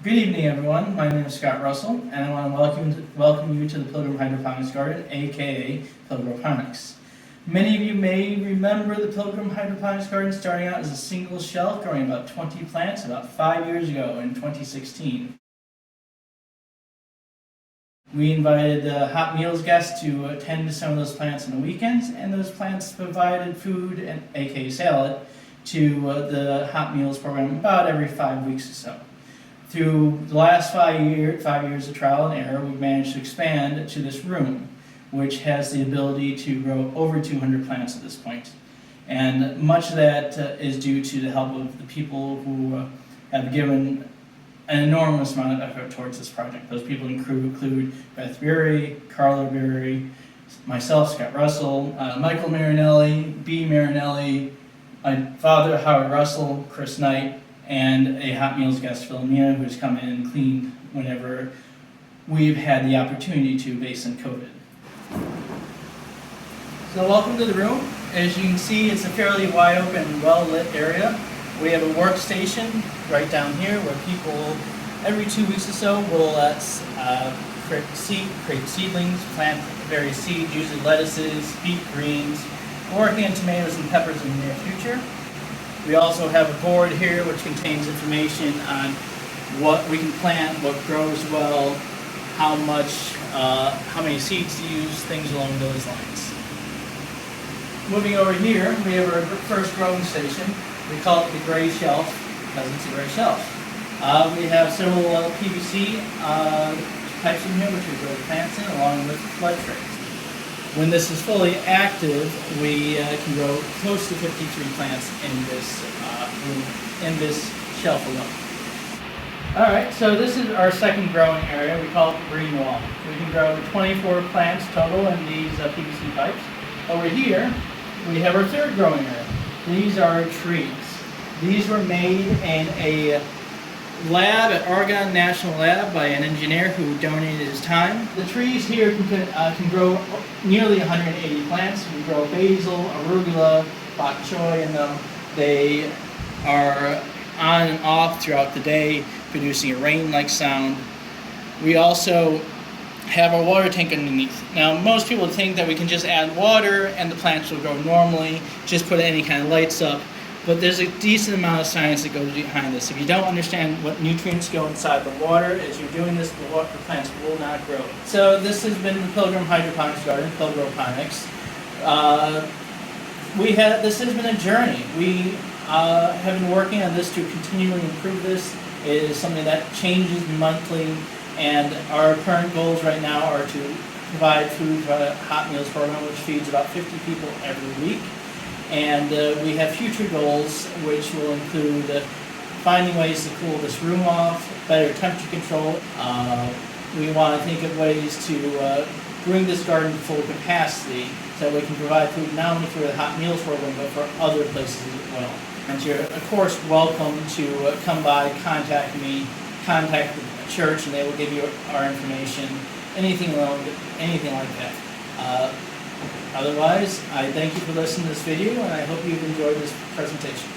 Good evening, everyone. My name is Scott Russell, and I want to welcome you to the Pilgrim Hydroponics Garden, aka PilGrowponics. Many of you may remember the Pilgrim Hydroponics Garden starting out as a single shelf, growing about 20 plants about 5 years ago in 2016. We invited Hot Meals guests to attend to some of those plants on the weekends, and those plants provided food, and aka salad, to the Hot Meals program about every 5 weeks or so. Through the last 5 years of trial and error, we've managed to expand to this room, which has the ability to grow over 200 plants at this point. And much of that is due to the help of the people who have given an enormous amount of effort towards this project. Those people include Beth Berry, Carla Berry, myself, Scott Russell, Michael Marinelli, B. Marinelli, my father, Howard Russell, Chris Knight, and a Hot Meals guest, Philomena, who's come in and cleaned whenever we've had the opportunity to based on COVID. So welcome to the room. As you can see, it's a fairly wide open, well-lit area. We have a workstation right down here where people every 2 weeks or so will create seedlings, plant various seeds, usually lettuces, beet greens. We're working on tomatoes and peppers in the near future. We also have a board here which contains information on what we can plant, what grows well, how many seeds to use, things along those lines. Moving over here, we have our first growing station. We call it the gray shelf because it's a gray shelf. We have several PVC pipes in here which we grow plants in along with flood trays. When this is fully active, we can grow close to 53 plants in this room, in this shelf alone. All right, so this is our second growing area. We call it the green wall. We can grow 24 plants total in these PVC pipes. Over here, we have our third growing area. These are trees. These were made in a lab at Oregon National Lab by an engineer who donated his time. The trees here can grow nearly 180 plants. We grow basil, arugula, bok choy in them. They are on and off throughout the day, producing a rain-like sound. We also have a water tank underneath. Now, most people think that we can just add water and the plants will grow normally, just put any kind of lights up. But there's a decent amount of science that goes behind this. If you don't understand what nutrients go inside the water, as you're doing this, the plants will not grow. So this has been the Pilgrim Hydroponics Garden, PilGrowponics. This has been a journey. We have been working on this to continually improve this. It is something that changes monthly, and our current goals right now are to provide food for a Hot Meals program, which feeds about 50 people every week. And we have future goals, which will include finding ways to cool this room off, better temperature control. We want to think of ways to bring this garden to full capacity so that we can provide food not only for the Hot Meals program, but for other places as well. And you're, of course, welcome to come by, contact me, contact the church, and they will give you our information, anything like that. Otherwise, I thank you for listening to this video, and I hope you've enjoyed this presentation.